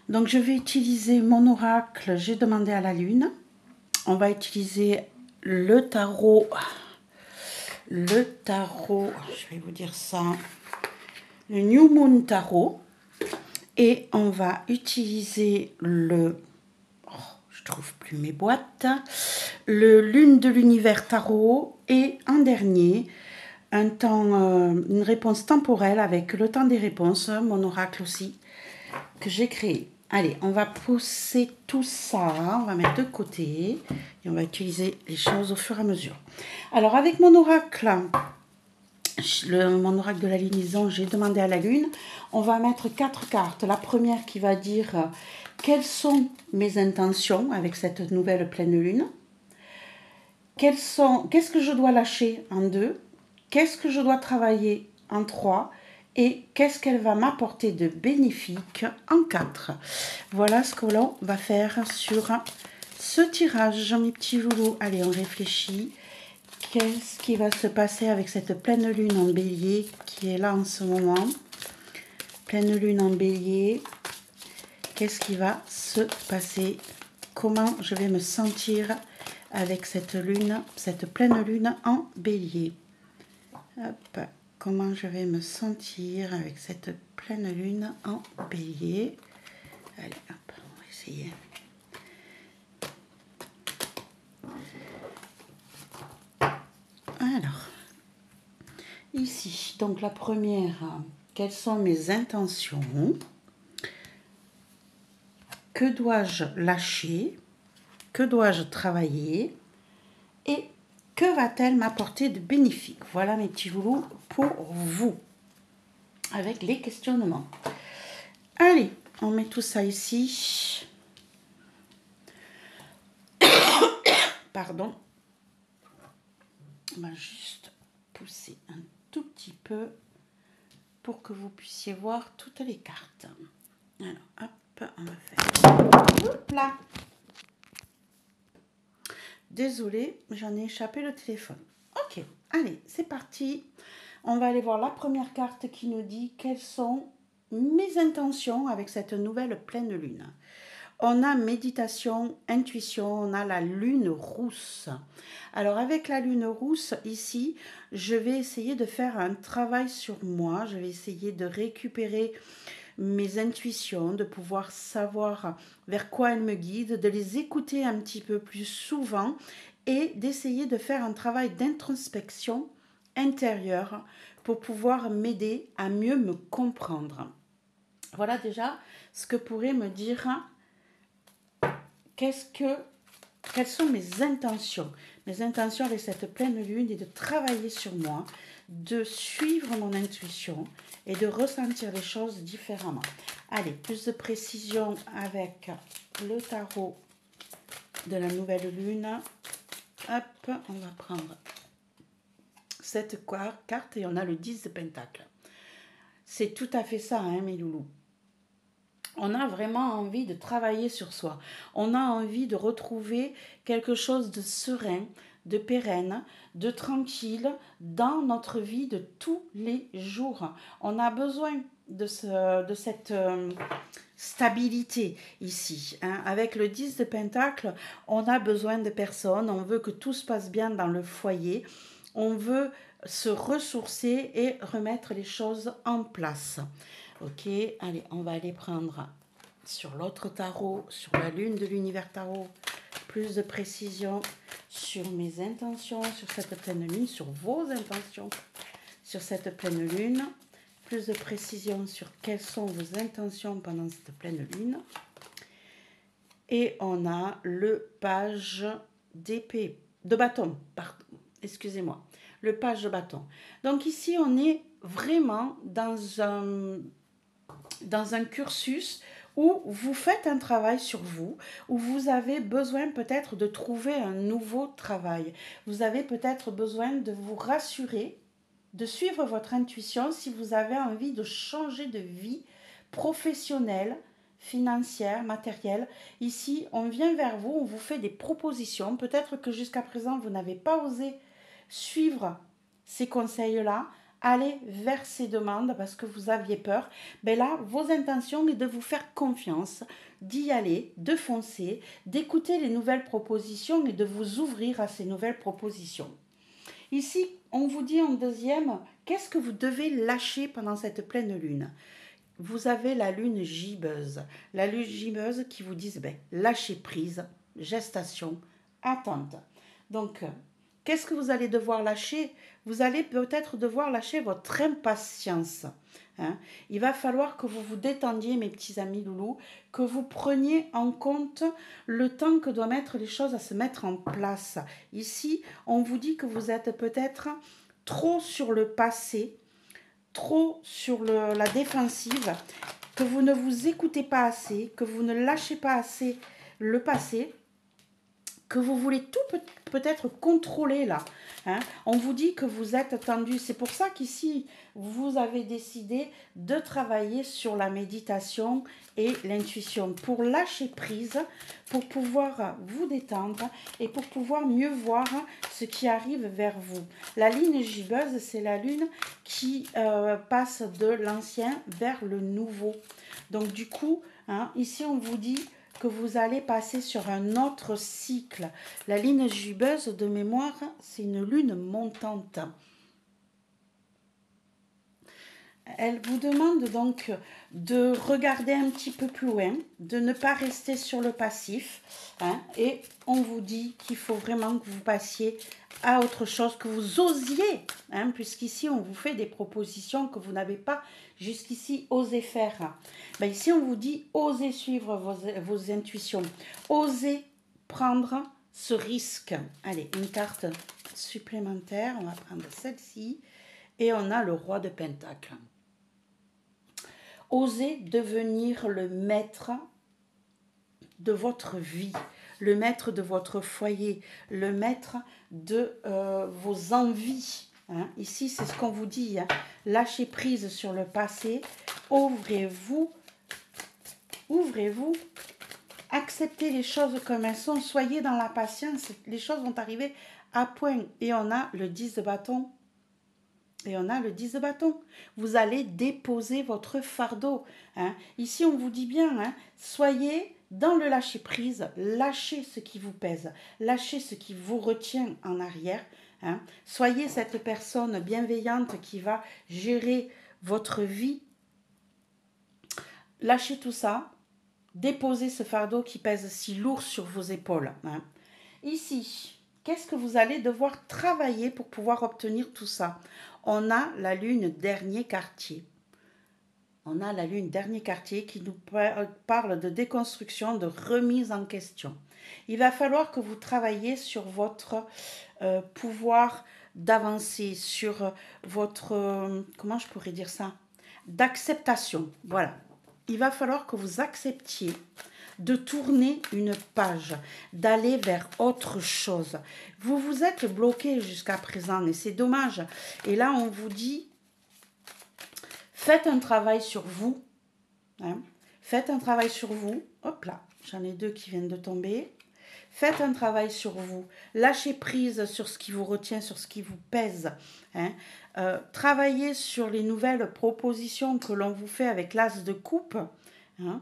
Donc, je vais utiliser mon oracle. J'ai demandé à la lune. On va utiliser le tarot. Le tarot, je vais vous dire ça. Le New Moon Tarot. Et on va utiliser le... Oh, je trouve plus mes boîtes. Le Lune de l'Univers Tarot. Et en dernier, une réponse temporelle avec le temps des réponses, mon oracle aussi, que j'ai créé. Allez, on va pousser tout ça, on va mettre de côté et on va utiliser les choses au fur et à mesure. Alors, avec mon oracle, mon oracle de la lunaison, j'ai demandé à la lune, on va mettre 4 cartes. La première qui va dire quelles sont mes intentions avec cette nouvelle pleine lune. Qu'est-ce que je dois lâcher en 2? Qu'est-ce que je dois travailler en 3? Et qu'est-ce qu'elle va m'apporter de bénéfique en 4? Voilà ce que l'on va faire sur ce tirage, mes petits loulous. Allez, on réfléchit. Qu'est-ce qui va se passer avec cette pleine lune en bélier qui est là en ce moment? Pleine lune en bélier. Qu'est-ce qui va se passer? Comment je vais me sentir avec cette lune, cette pleine lune en bélier? Hop, comment je vais me sentir avec cette pleine lune en bélier? Allez, hop, on va essayer. Alors, ici, donc la première, quelles sont mes intentions? Que dois-je lâcher? Que dois-je travailler? Et que va-t-elle m'apporter de bénéfique? Voilà mes petits loulous pour vous, avec les questionnements. Allez, on met tout ça ici. Pardon. On va juste pousser un tout petit peu pour que vous puissiez voir toutes les cartes. Alors, hop, on va faire... Hop là. Désolée, j'en ai échappé le téléphone. Ok, allez, c'est parti. On va aller voir la première carte qui nous dit quelles sont mes intentions avec cette nouvelle pleine lune. On a méditation, intuition, on a la lune rousse. Alors avec la lune rousse, ici, je vais essayer de faire un travail sur moi. Je vais essayer de récupérer mes intuitions, de pouvoir savoir vers quoi elles me guident, de les écouter un petit peu plus souvent et d'essayer de faire un travail d'introspection intérieure pour pouvoir m'aider à mieux me comprendre. Voilà déjà ce que pourrait me dire quelles sont mes intentions. Mes intentions avec cette pleine lune est de travailler sur moi, de suivre mon intuition et de ressentir les choses différemment. Allez, plus de précision avec le tarot de la nouvelle lune. Hop, on va prendre cette carte et on a le 10 de Pentacle. C'est tout à fait ça, hein, mes loulous. On a vraiment envie de travailler sur soi. On a envie de retrouver quelque chose de serein, de pérenne, de tranquille dans notre vie de tous les jours. On a besoin de cette stabilité ici. Hein. Avec le 10 de Pentacle, on a besoin de personne. On veut que tout se passe bien dans le foyer. On veut se ressourcer et remettre les choses en place. Ok, allez, on va aller prendre sur l'autre tarot, sur la lune de l'univers tarot, plus de précision sur mes intentions, sur cette pleine lune, sur vos intentions, sur cette pleine lune, plus de précision sur quelles sont vos intentions pendant cette pleine lune. Et on a le page d'épée, de bâton, pardon, excusez-moi, le page de bâton. Donc ici, on est vraiment dans un cursus où vous faites un travail sur vous, où vous avez besoin peut-être de trouver un nouveau travail. Vous avez peut-être besoin de vous rassurer, de suivre votre intuition si vous avez envie de changer de vie professionnelle, financière, matérielle. Ici, on vient vers vous, on vous fait des propositions. Peut-être que jusqu'à présent, vous n'avez pas osé suivre ces conseils-là. aller vers ces demandes parce que vous aviez peur. Ben là, vos intentions est de vous faire confiance, d'y aller, de foncer, d'écouter les nouvelles propositions et de vous ouvrir à ces nouvelles propositions. Ici, on vous dit en deuxième, qu'est-ce que vous devez lâcher pendant cette pleine lune? Vous avez la lune gibbeuse. La lune gibbeuse qui vous dit, ben, lâchez prise, gestation, attente. Donc, qu'est-ce que vous allez devoir lâcher? Vous allez peut-être devoir lâcher votre impatience. Hein? Il va falloir que vous vous détendiez, mes petits amis loulous, que vous preniez en compte le temps que doivent mettre les choses à se mettre en place. Ici, on vous dit que vous êtes peut-être trop sur le passé, trop sur la défensive, que vous ne vous écoutez pas assez, que vous ne lâchez pas assez le passé, que vous voulez tout peut-être contrôler là. Hein. On vous dit que vous êtes tendu. C'est pour ça qu'ici, vous avez décidé de travailler sur la méditation et l'intuition pour lâcher prise, pour pouvoir vous détendre et pour pouvoir mieux voir ce qui arrive vers vous. La ligne gibbeuse, c'est la lune qui passe de l'ancien vers le nouveau. Donc du coup, hein, ici on vous dit que vous allez passer sur un autre cycle. La ligne gibbeuse, de mémoire, c'est une lune montante. Elle vous demande donc de regarder un petit peu plus loin, de ne pas rester sur le passif. Hein, et on vous dit qu'il faut vraiment que vous passiez à autre chose, que vous osiez, hein, puisqu'ici on vous fait des propositions que vous n'avez pas jusqu'ici osé faire. Ben ici on vous dit osez suivre vos intuitions, osez prendre ce risque. Allez, une carte supplémentaire, on va prendre celle-ci et on a le roi de Pentacle. Osez devenir le maître de votre vie, le maître de votre foyer, le maître de vos envies. Hein. Ici, c'est ce qu'on vous dit. Hein. Lâchez prise sur le passé. Ouvrez-vous. Ouvrez-vous. Acceptez les choses comme elles sont. Soyez dans la patience. Les choses vont arriver à point. Et on a le 10 de bâton. Et on a le 10 de bâton. Vous allez déposer votre fardeau. Hein. Ici, on vous dit bien, hein, soyez dans le lâcher-prise. Lâchez ce qui vous pèse. Lâchez ce qui vous retient en arrière. Hein. Soyez cette personne bienveillante qui va gérer votre vie. Lâchez tout ça. Déposez ce fardeau qui pèse si lourd sur vos épaules. Hein. Ici, qu'est-ce que vous allez devoir travailler pour pouvoir obtenir tout ça? On a la lune dernier quartier. On a la lune dernier quartier qui nous parle de déconstruction, de remise en question. Il va falloir que vous travailliez sur votre pouvoir d'avancer, sur votre, comment je pourrais dire ça, d'acceptation. Voilà. Il va falloir que vous acceptiez de tourner une page, d'aller vers autre chose. Vous vous êtes bloqué jusqu'à présent et c'est dommage. Et là, on vous dit, faites un travail sur vous. Hein. Faites un travail sur vous. Hop là, j'en ai deux qui viennent de tomber. Faites un travail sur vous. Lâchez prise sur ce qui vous retient, sur ce qui vous pèse. Hein. Travaillez sur les nouvelles propositions que l'on vous fait avec l'as de coupe. Hein.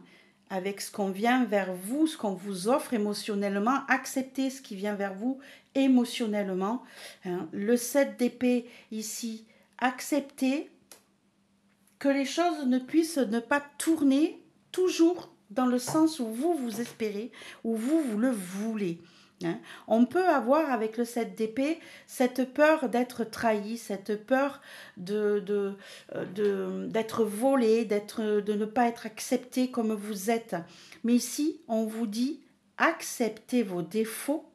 Avec ce qu'on vient vers vous, ce qu'on vous offre émotionnellement. Acceptez ce qui vient vers vous émotionnellement. Hein. Le 7 d'épée ici. Acceptez que les choses ne puissent ne pas tourner toujours dans le sens où vous espérez, où vous le voulez. Hein. On peut avoir avec le 7 d'épée cette peur d'être trahi, cette peur d'être volé, de ne pas être accepté comme vous êtes. Mais ici, on vous dit, acceptez vos défauts,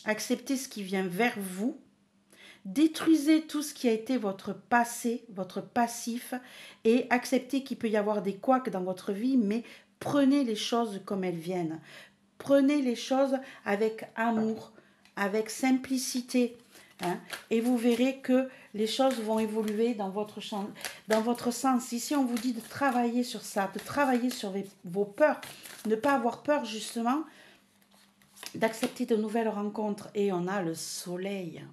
acceptez ce qui vient vers vous, détruisez tout ce qui a été votre passé, votre passif, et acceptez qu'il peut y avoir des couacs dans votre vie, mais prenez les choses comme elles viennent. Prenez les choses avec amour, avec simplicité. Hein, et vous verrez que les choses vont évoluer dans votre sens. Ici, on vous dit de travailler sur ça, de travailler sur vos peurs, ne pas avoir peur justement, d'accepter de nouvelles rencontres. Et on a le soleil.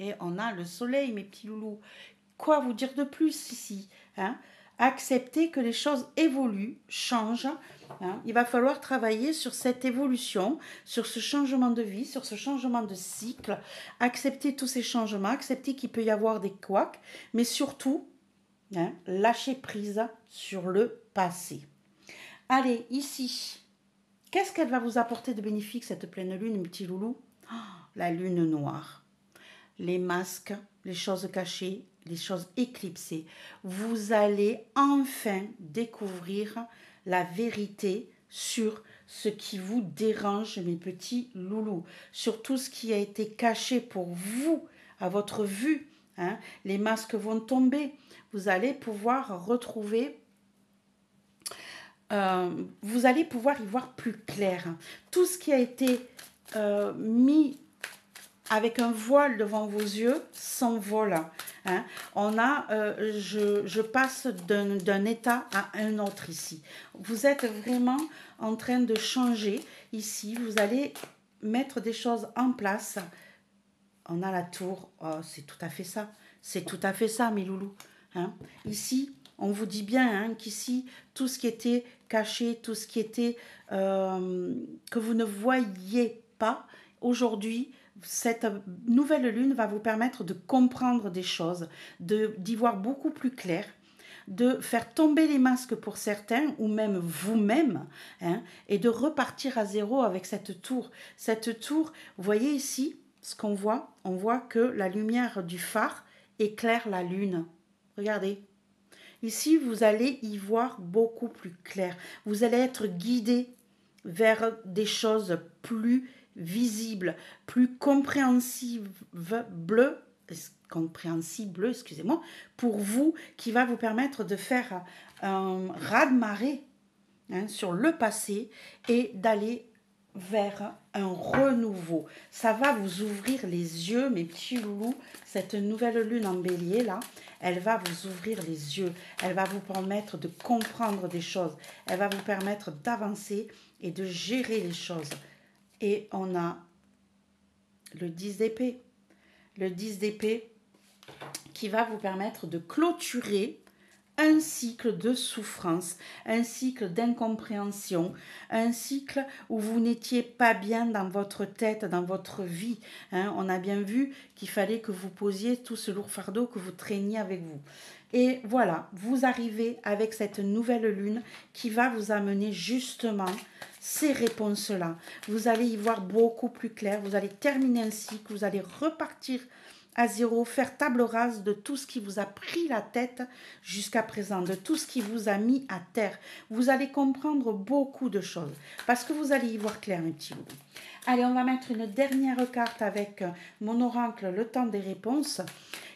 Et on a le soleil, mes petits loulous. quoi vous dire de plus ici, hein? Accepter que les choses évoluent, changent. Hein? Il va falloir travailler sur cette évolution, sur ce changement de vie, sur ce changement de cycle. Accepter tous ces changements, accepter qu'il peut y avoir des couacs, mais surtout, hein, lâcher prise sur le passé. Allez, ici, qu'est-ce qu'elle va vous apporter de bénéfique, cette pleine lune, mes petits loulous? Oh, la lune noire, les masques, les choses cachées, les choses éclipsées. Vous allez enfin découvrir la vérité sur ce qui vous dérange, mes petits loulous, sur tout ce qui a été caché pour vous, à votre vue. Hein. Les masques vont tomber. Vous allez pouvoir retrouver vous allez pouvoir y voir plus clair. Tout ce qui a été mis avec un voile devant vos yeux s'envole. Hein. On a, je passe d'un état à un autre ici. Vous êtes vraiment en train de changer ici. Vous allez mettre des choses en place. On a la tour. Oh, c'est tout à fait ça. C'est tout à fait ça, mes loulous. Hein. Ici, on vous dit bien hein, qu'ici, tout ce qui était caché, tout ce qui était que vous ne voyiez pas, aujourd'hui, cette nouvelle lune va vous permettre de comprendre des choses, d'y voir beaucoup plus clair, de faire tomber les masques pour certains, ou même vous-même, hein, et de repartir à zéro avec cette tour. Cette tour, vous voyez ici, ce qu'on voit, on voit que la lumière du phare éclaire la lune. Regardez. Ici, vous allez y voir beaucoup plus clair. Vous allez être guidé vers des choses plus visibles, plus compréhensibles, excusez-moi, pour vous, qui va vous permettre de faire un raz-de-marée hein, sur le passé et d'aller vers un renouveau. Ça va vous ouvrir les yeux, mes petits loulous. Cette nouvelle lune en bélier, là, elle va vous ouvrir les yeux. Elle va vous permettre de comprendre des choses. Elle va vous permettre d'avancer et de gérer les choses. Et on a le 10 d'épée. Le 10 d'épée qui va vous permettre de clôturer un cycle de souffrance, un cycle d'incompréhension, un cycle où vous n'étiez pas bien dans votre tête, dans votre vie. Hein. On a bien vu qu'il fallait que vous posiez tout ce lourd fardeau que vous traîniez avec vous. Et voilà, vous arrivez avec cette nouvelle lune qui va vous amener justement ces réponses-là. Vous allez y voir beaucoup plus clair, vous allez terminer un cycle, vous allez repartir à zéro, faire table rase de tout ce qui vous a pris la tête jusqu'à présent, de tout ce qui vous a mis à terre. Vous allez comprendre beaucoup de choses parce que vous allez y voir clair, mes petits loulous. Allez, on va mettre une dernière carte avec mon oracle, le temps des réponses,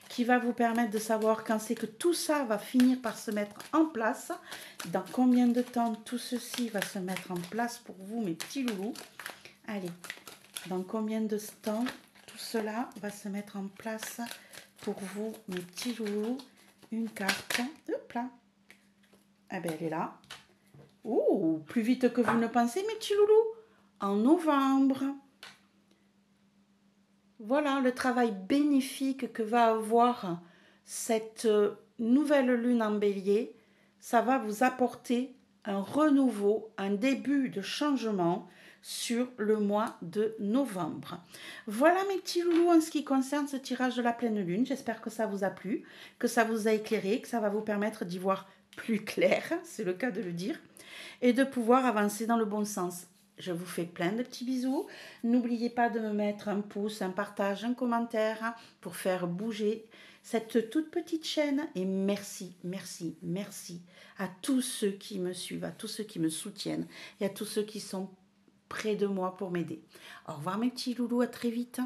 qui va vous permettre de savoir quand c'est que tout ça va finir par se mettre en place, dans combien de temps tout ceci va se mettre en place pour vous, mes petits loulous. Allez, dans combien de temps cela va se mettre en place pour vous, mes petits loulous. Une carte. Hop là. Eh bien, elle est là. Ouh, plus vite que vous ne pensez, mes petits loulous. En novembre. Voilà le travail bénéfique que va avoir cette nouvelle lune en bélier. Ça va vous apporter un renouveau, un début de changement sur le mois de novembre. Voilà mes petits loulous en ce qui concerne ce tirage de la pleine lune. J'espère que ça vous a plu, que ça vous a éclairé, que ça va vous permettre d'y voir plus clair, c'est le cas de le dire, et de pouvoir avancer dans le bon sens. Je vous fais plein de petits bisous. N'oubliez pas de me mettre un pouce, un partage, un commentaire pour faire bouger cette toute petite chaîne. Et merci, merci, merci à tous ceux qui me suivent, à tous ceux qui me soutiennent et à tous ceux qui sont près de moi pour m'aider. Au revoir mes petits loulous, à très vite.